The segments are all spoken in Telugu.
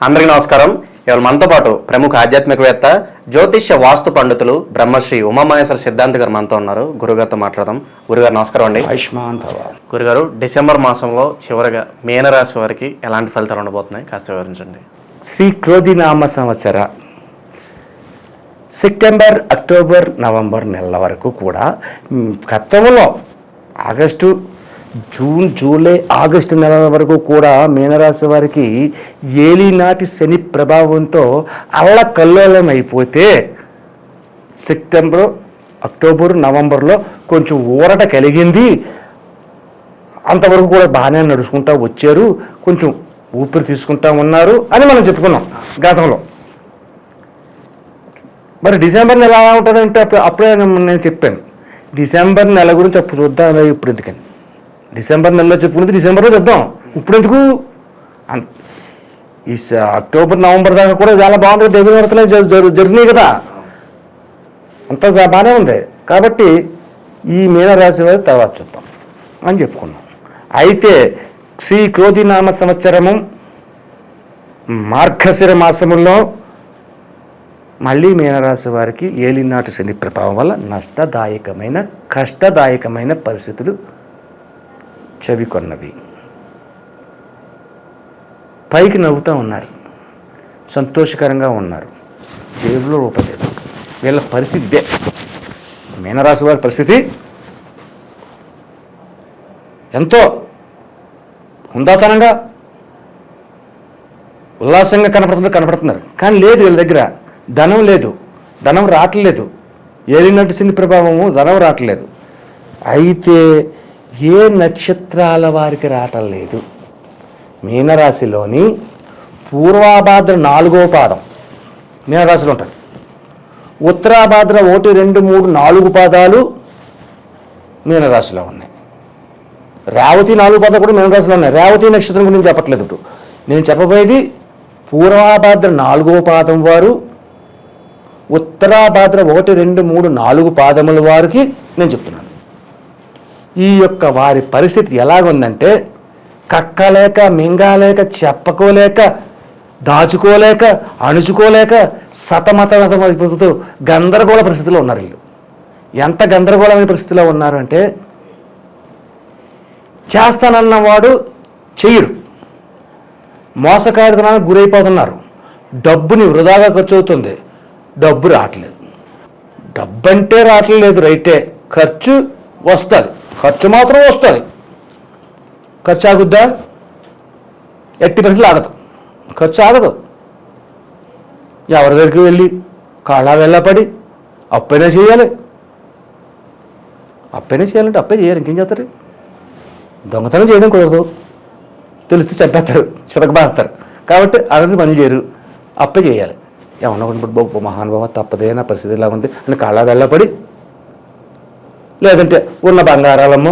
అందరికీ నమస్కారం. ఇవాళ మనతో పాటు ప్రముఖ ఆధ్యాత్మికవేత్త జ్యోతిష్య వాస్తు పండితులు బ్రహ్మశ్రీ ఉమామహేశ్వర సిద్ధాంత్ గారు మనతో ఉన్నారు. గురుగారితో మాట్లాడదాం. గురుగారు నమస్కారం అండి. ఆయుష్మాన్ భవ. గురుగారు, డిసెంబర్ మాసంలో చివరిగా మీనరాశి వారికి ఎలాంటి ఫలితాలు ఉండబోతున్నాయి కాస్త వివరించండి. శ్రీ క్రోధినామ సంవత్సర సెప్టెంబర్, అక్టోబర్, నవంబర్ నెలల వరకు కూడా గతంలో ఆగస్టు, జూన్, జూలై, ఆగస్టు నెలల వరకు కూడా మీనరాశి వారికి ఏలినాటి శని ప్రభావంతో అల్లకల్లోలం అయిపోతే సెప్టెంబర్, అక్టోబర్, నవంబర్లో కొంచెం ఊరట కలిగింది. అంతవరకు కూడా బాగానే నడుచుకుంటూ వచ్చారు, కొంచెం ఊపిరి తీసుకుంటా ఉన్నారు అని మనం చెప్పుకున్నాం గతంలో. మరి డిసెంబర్ నెల ఎలా ఉంటుందంటే అప్పుడే నేను చెప్పాను. డిసెంబర్ నెల గురించి అప్పుడు చూద్దాం. ఇప్పుడు ఎందుకని డిసెంబర్ నెలలో చెప్పుకున్నది డిసెంబర్లో చెప్దాం. ఇప్పుడు ఎందుకు? ఈ అక్టోబర్, నవంబర్ దాకా కూడా చాలా బాగుంటుంది. దేవుని వార్తలే జరిగినాయి కదా, అంత బాగానే ఉంది. కాబట్టి ఈ మీనరాశి వారి తర్వాత చూద్దాం అని చెప్పుకున్నాం. అయితే శ్రీ క్రోధినామ సంవత్సరము మార్గశిర మాసములో మళ్ళీ మీనరాశి వారికి ఏలినాటి శని ప్రభావం వల్ల నష్టదాయకమైన, కష్టదాయకమైన పరిస్థితులు చవికొన్నవి. పైకి నవ్వుతూ ఉన్నారు, సంతోషకరంగా ఉన్నారు, జేబులో రూపలేదు. వీళ్ళ పరిస్థితి ఇదే. మీనరాశి వారి పరిస్థితి ఎంతో హుందాతనంగా, ఉల్లాసంగా కనపడుతున్నారు. కానీ లేదు, వీళ్ళ దగ్గర ధనం లేదు, ధనం రావట్లేదు. ఏలినాటి శని ప్రభావము, ధనం రావట్లేదు. అయితే ఏ నక్షత్రాల వారికి రావటం లేదు? మీనరాశిలోని పూర్వాభాద్ర 4వ పాదం మీనరాశిలో ఉంటుంది. ఉత్తరాభాద్ర 1, 2, 3, 4 పాదాలు మీనరాశిలో ఉన్నాయి. రేవతి 4 పాదాలు కూడా మీనరాశిలో ఉన్నాయి. రేవతి నక్షత్రం గురించి చెప్పట్లేదు. నేను చెప్పబోయేది పూర్వాభాద్ర 4వ పాదం వారు, ఉత్తరాభాద్ర 1, 2, 3, 4 పాదముల వారికి నేను చెప్తున్నాను. ఈ యొక్క వారి పరిస్థితి ఎలాగుందంటే కక్కలేక, మింగాలేక, చెప్పుకోలేక, దాచుకోలేక, అణుచుకోలేక సతమతమతమైపోతూ గందరగోళ పరిస్థితిలో ఉన్నారు. వీళ్ళు ఎంత గందరగోళమైన పరిస్థితిలో ఉన్నారు అంటే చేస్తానన్నవాడు చెయ్యడు, మోసకారితనానికి గురైపోతున్నారు. డబ్బుని వృధాగా ఖర్చు అవుతుంది, డబ్బు రావట్లేదు. డబ్బు అంటే రావట్లేదు రైటే, ఖర్చు వస్తుంది. ఖర్చు మాత్రం వస్తుంది. ఖర్చు ఆగుద్దా? ఎట్టి పరిస్థితులు ఆగదు. ఖర్చు ఆగదు. ఎవరి దగ్గరికి వెళ్ళి కాళ్ళ వెళ్ళపడి అప్పైనా చేయాలి. అప్పైనా చేయాలంటే అప్పే చేయాలి, ఇంకేం చేస్తారు? దొంగతనం చేయడం కుదరదు, తెలుస్తూ చంపేస్తారు, చితకబాస్తారు. కాబట్టి అలాంటి పని చేయరు, అప్పే చేయాలి. ఏమన్నా ఇప్పుడు మహానుభావ తప్పదేనా పరిస్థితి ఇలా ఉంది అని కాళ్ళ వెళ్ళపడి, లేదంటే ఉన్న బంగారాలమ్మో,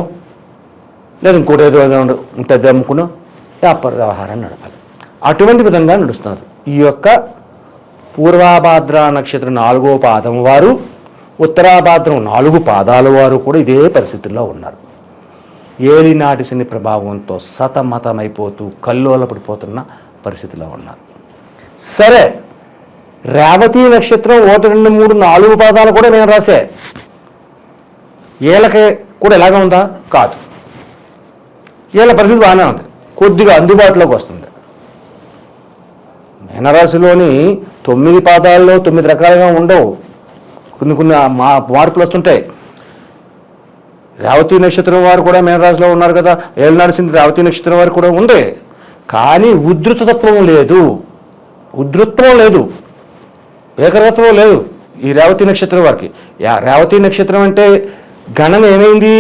లేదా ఇంకోటి ఏదో ఉంటుంది అమ్ముకునో వ్యాపార వ్యవహారాన్ని నడపాలి. అటువంటి విధంగా నడుస్తున్నారు. ఈ యొక్క పూర్వాభాద్ర నక్షత్రం 4వ పాదం వారు, ఉత్తరాభాద్రం 4 పాదాల వారు కూడా ఇదే పరిస్థితుల్లో ఉన్నారు. ఏలినాటి శని ప్రభావంతో సతమతమైపోతూ కల్లోల పడిపోతున్న పరిస్థితిలో ఉన్నారు. సరే, రేవతి నక్షత్రం 1, 2, 3, 4 పాదాలు కూడా నేను రాసే. వీళ్ళకి కూడా ఎలాగ ఉందా? కాదు. వీళ్ళ పరిస్థితి బాగానే ఉంది, కొద్దిగా అందుబాటులోకి వస్తుంది. మీనరాశిలోని 9 పాదాల్లో 9 రకాలుగా ఉండవు, కొన్ని మార్పులు వస్తుంటాయి. రేవతి నక్షత్రం వారు కూడా మీనరాశిలో ఉన్నారు కదా, ఏలినాటి శని రేవతి నక్షత్రం వారు కూడా ఉంది. కానీ ఉద్ధృతత్వం లేదు, ఉద్ధృత్వం లేదు, ఏకరత్వం లేదు ఈ రేవతి నక్షత్రం వారికి. రేవతి నక్షత్రం అంటే గణం ఏమైంది?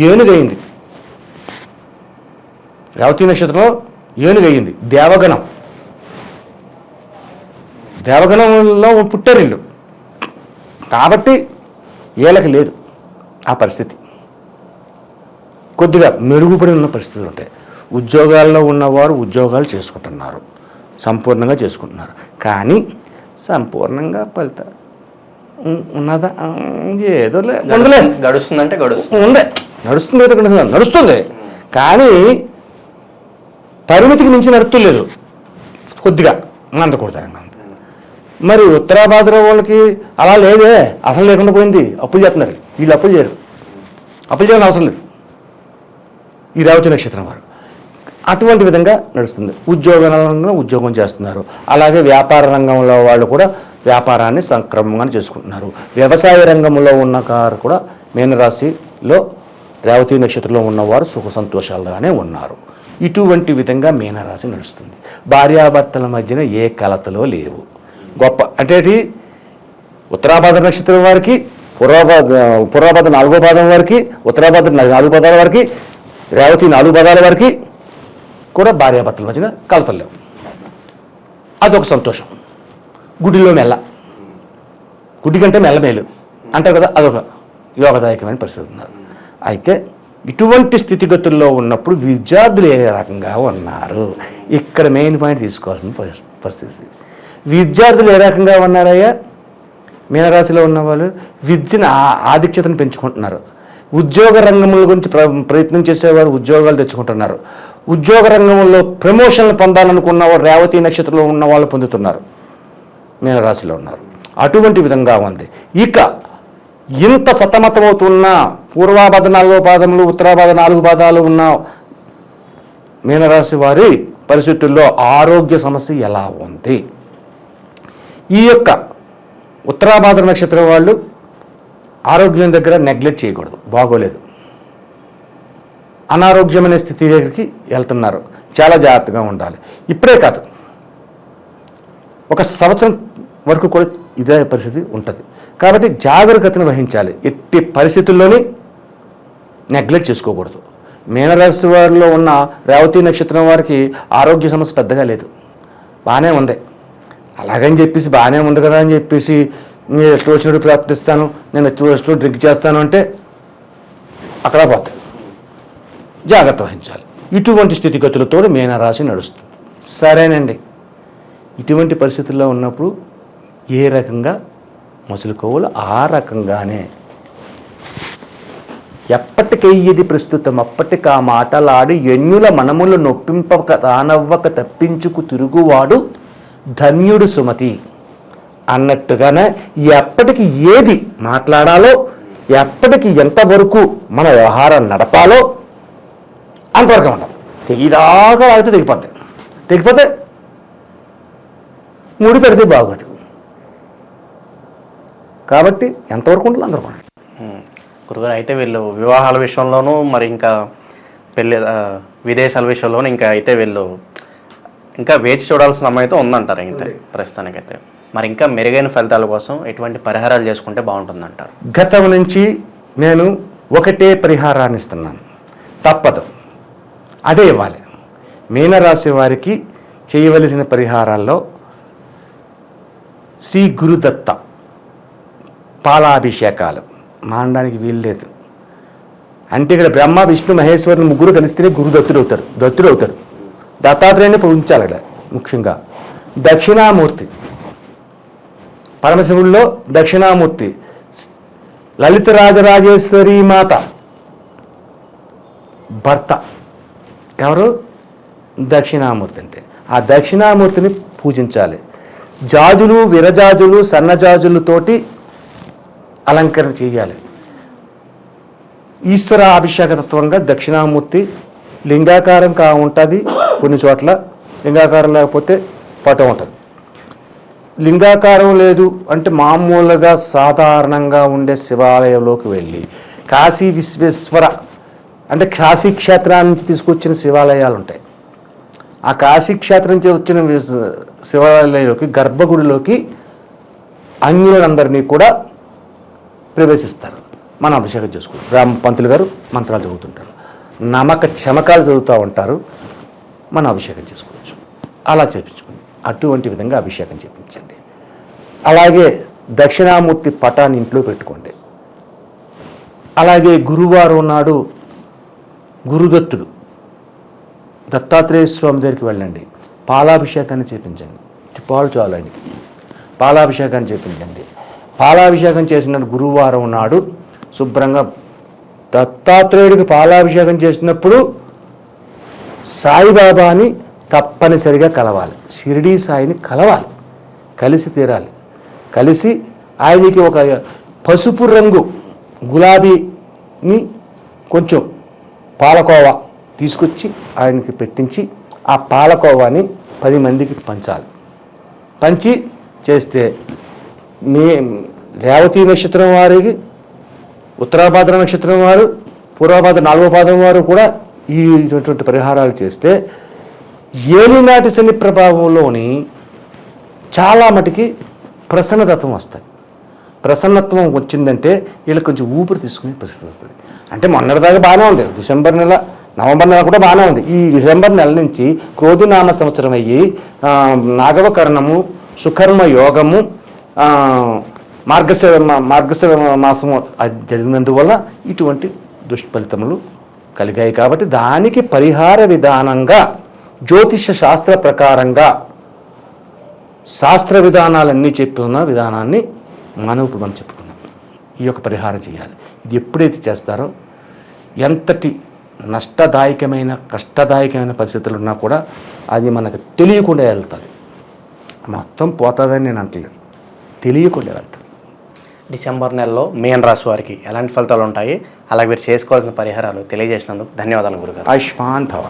ఏనుగైంది. రేవతి నక్షత్రంలో ఏనుగయింది, దేవగణం. దేవగణంలో పుట్టారు వీళ్ళు. కాబట్టి వీళ్ళకి లేదు ఆ పరిస్థితి. కొద్దిగా మెరుగుపడి ఉన్న పరిస్థితులు ఉంటాయి. ఉద్యోగాల్లో ఉన్నవారు ఉద్యోగాలు చేసుకుంటున్నారు, సంపూర్ణంగా చేసుకుంటున్నారు. కానీ సంపూర్ణంగా ఫలితాలు ఉన్నదా? ఏదో ఉండలే, గడుస్తుందంటే నడుస్తుంది. కానీ పరిమితికి మించి నడుస్తలేదు. కొద్దిగా మందకొడతారండి. మరి ఉత్తరాభాద్ర వాళ్ళకి అలా లేదే, అసలు లేకుండా పోయింది. అప్పులు చేస్తున్నారు, వీళ్ళు అప్పులు చేయరు. అప్పులు చేయాలని అవసరం లేదు ఈ రేవతి నక్షత్రం వారు. అటువంటి విధంగా నడుస్తుంది. ఉద్యోగ రంగంలో ఉద్యోగం చేస్తున్నారు. అలాగే వ్యాపార రంగంలో వాళ్ళు కూడా వ్యాపారాన్ని సంక్రమంగా చేసుకుంటున్నారు. వ్యవసాయ రంగంలో ఉన్న వారు కూడా మీనరాశిలో రేవతి నక్షత్రంలో ఉన్నవారు సుఖ సంతోషాలుగానే ఉన్నారు. ఇటువంటి విధంగా మీనరాశి నడుస్తుంది. భార్యాభర్తల మధ్యన ఏ కలతలో లేవు. గొప్ప అంటే ఉత్తరాభాద్ర నక్షత్రం వారికి, పూర్వభాద్ర 4వ పాదం వారికి, ఉత్తరాభాద్ర 4 పదాల వారికి, రేవతి 4 పదాల వారికి కూడా భార్యాభర్తల మధ్యన కలతలు లేవు. అదొక సంతోషం. గుడిలో మెల్ల, గుడి కంటే మెల్లమేలు అంటారు కదా, అదొక యోగదాయకమైన పరిస్థితి ఉన్నారు. అయితే ఇటువంటి స్థితిగతుల్లో ఉన్నప్పుడు విద్యార్థులు ఏ రకంగా ఉన్నారు, ఇక్కడ మెయిన్ పాయింట్ తీసుకోవాల్సిన పరిస్థితి. విద్యార్థులు ఏ రకంగా ఉన్నారయ్యా? మీనరాశిలో ఉన్నవాళ్ళు విద్యను ఆధిక్యతను పెంచుకుంటున్నారు. ఉద్యోగ రంగముల గురించి ప్రయత్నం చేసేవారు ఉద్యోగాలు తెచ్చుకుంటున్నారు. ఉద్యోగ రంగంలో ప్రమోషన్లు పొందాలనుకున్న వారు రేవతి నక్షత్రంలో ఉన్న వాళ్ళు పొందుతున్నారు. మీనరాశిలో ఉన్నారు. అటువంటి విధంగా ఉంది. ఇక ఇంత సతమతమవుతున్న పూర్వాభాద్ర 4వ పాదములు, ఉత్తరాభాద్ర 4 పాదాలు ఉన్న మీనరాశి వారి పరిస్థితుల్లో ఆరోగ్య సమస్య ఎలా ఉంది? ఈ యొక్క ఉత్తరాభాద్ర నక్షత్రం వాళ్ళు ఆరోగ్యం దగ్గర నెగ్లెక్ట్ చేయకూడదు. బాగోలేదు, అనారోగ్యమైన స్థితి దగ్గరికి వెళ్తున్నారు. చాలా జాగ్రత్తగా ఉండాలి. ఇప్పుడే కాదు, ఒక సంవత్సరం వరకు కూడా ఇదే పరిస్థితి ఉంటుంది. కాబట్టి జాగ్రత్తను వహించాలి. ఎట్టి పరిస్థితుల్లోని నెగ్లెక్ట్ చేసుకోకూడదు. మీనరాశి వారిలో ఉన్న రేవతి నక్షత్రం వారికి ఆరోగ్య సమస్య పెద్దగా లేదు, బాగానే ఉంది. అలాగని చెప్పేసి బాగానే ఉంది కదా అని చెప్పేసి నేను ఎట్లు వచ్చినట్టు ప్రయత్నిస్తాను, నేను ఎట్లు డ్రింక్ చేస్తాను అంటే అక్కడ పోతాయి. జాగ్రత్త వహించాలి. ఇటువంటి స్థితిగతులతో మీనరాశి నడుస్తుంది. సరేనండి, ఇటువంటి పరిస్థితుల్లో ఉన్నప్పుడు ఏ రకంగా మసులుకోవాలో ఆ రకంగానే ఎప్పటికెయ్యది ప్రస్తుతం అప్పటికా మాటలాడి ఎన్యుల మనములు నొప్పింపక తానవ్వక తప్పించుకు తిరుగువాడు ధన్యుడు సుమతి అన్నట్టుగానే ఎప్పటికి ఏది మాట్లాడాలో, ఎప్పటికి ఎంతవరకు మన వ్యవహారం నడపాలో అంతవరకు ఉండాలి. తెగిదాకా అయితే తెగిపోతే ముడి పెడితే బాగోదు. కాబట్టి ఎంతవరకు ఉండాలి అందరూ. గురుగారు, అయితే వీళ్ళు వివాహాల విషయంలోనూ మరి ఇంకా పెళ్ళి విదేశాల విషయంలోనూ ఇంకా అయితే వీళ్ళు ఇంకా వేచి చూడాల్సిన సమయం అయితే ఉందంటారు అయితే ప్రస్తుతానికైతే. మరి ఇంకా మెరుగైన ఫలితాల కోసం ఎటువంటి పరిహారాలు చేసుకుంటే బాగుంటుందంటారు? గతం నుంచి నేను ఒకటే పరిహారాన్ని ఇస్తున్నాను, తప్పదు, అదే ఇవ్వాలి. మీనరాశి వారికి చేయవలసిన పరిహారాల్లో శ్రీ గురుదత్త పాలాభిషేకాలు మానడానికి వీల్లేదు. అంటే ఇక్కడ బ్రహ్మ విష్ణు మహేశ్వరుని ముగ్గురు కలిస్తేనే దత్తుడు అవుతారు. దత్తాత్రేయుని పూజించాలి. ఇక్కడ ముఖ్యంగా దక్షిణామూర్తి, పరమశివుల్లో దక్షిణామూర్తి, లలిత రాజరాజేశ్వరి మాత భర్త ఎవరు? దక్షిణామూర్తి. అంటే ఆ దక్షిణామూర్తిని పూజించాలి. జాజులు, విరజాజులు, సన్నజాజులతోటి అలంకరణ చేయాలి. ఈశ్వర అభిషేకతత్వంగా దక్షిణామూర్తి లింగాకారం ఉంటుంది. కొన్ని చోట్ల లింగాకారం లేకపోతే పటం ఉంటుంది. లింగాకారం లేదు అంటే మామూలుగా సాధారణంగా ఉండే శివాలయంలోకి వెళ్ళి కాశీ విశ్వేశ్వర అంటే కాశీ క్షేత్రాన్ని నుంచి తీసుకొచ్చిన శివాలయాలు ఉంటాయి. ఆ కాశీ క్షేత్రం నుంచి వచ్చిన శివాలయంలోకి గర్భగుడిలోకి అన్యులందరినీ కూడా ప్రవేశిస్తారు. మనం అభిషేకం చేసుకుంటాం. రామ పంతులు గారు మంత్రాలు చదువుతుంటారు, నమక చమకాలు చదువుతూ ఉంటారు. మనం అభిషేకం చేసుకోవచ్చు. అలా చేయించుకోండి. అటువంటి విధంగా అభిషేకం చేయించండి. అలాగే దక్షిణామూర్తి పటాన్ని ఇంట్లో పెట్టుకోండి. అలాగే గురువారం నాడు గురుదత్తుడు దత్తాత్రేయ స్వామి దగ్గరికి వెళ్ళండి. పాలాభిషేకాన్ని చేయించండి. పాలు చాలు ఆయనకి. పాలాభిషేకాన్ని చేయించండి. పాలాభిషేకం చేసిన గురువారం నాడు శుభ్రంగా దత్తాత్రేయుడికి పాలాభిషేకం చేసినప్పుడు సాయిబాబాని తప్పనిసరిగా కలవాలి. షిరిడీ సాయిని కలవాలి, కలిసి తీరాలి. కలిసి ఆయనకి ఒక పసుపు రంగు గులాబీని కొంచెం పాలకోవా తీసుకొచ్చి ఆయనకి పెట్టించి ఆ పాలకోవాని 10 మందికి పంచాలి. పంచి చేస్తే మీ రేవతి నక్షత్రం వారికి, ఉత్తరాభాద్ర నక్షత్రం వారు, పూర్వభాద్ర 4వ పాదం వారు కూడా ఇటువంటి పరిహారాలు చేస్తే ఏలినాటి శని ప్రభావంలోని చాలా మటుకి ప్రసన్నతత్వం వస్తాయి. ప్రసన్నత్వం వచ్చిందంటే వీళ్ళకి కొంచెం ఊపిరి తీసుకునే పరిస్థితి వస్తుంది. అంటే మొన్నటిదాకా బాగానే ఉంది, డిసెంబర్ నెల, నవంబర్ నెల కూడా బాగానే ఉంది. ఈ డిసెంబర్ నెల నుంచి క్రోధినామ సంవత్సరం అయ్యి నాగవకరణము, సుకర్మ యోగము, మార్గశిర మాసము జరిగినందువల్ల ఇటువంటి దుష్ఫలితములు కలిగాయి. కాబట్టి దానికి పరిహార విధానంగా జ్యోతిష శాస్త్ర ప్రకారంగా శాస్త్ర విధానాలన్నీ చెప్పిన విధానాన్ని మనం ఇప్పుడు మనం చెప్పుకున్నాం. ఈ యొక్క పరిహారం చేయాలి. ఇది ఎప్పుడైతే చేస్తారో ఎంతటి నష్టదాయకమైన కష్టదాయకమైన పరిస్థితులు ఉన్నా కూడా అది మనకు తెలియకుండా వెళ్తుంది. మొత్తం పోతుందని నేను అంటలేదు, తెలియకుండా వెళ్తుంది. డిసెంబర్ నెలలో మీన రాశి వారికి ఎలాంటి ఫలితాలు ఉంటాయి, అలాగే మీరు చేసుకోవాల్సిన పరిహారాలు తెలియజేసినందుకు ధన్యవాదాలు గురుగారు. ఆయుష్మాన్ భవ.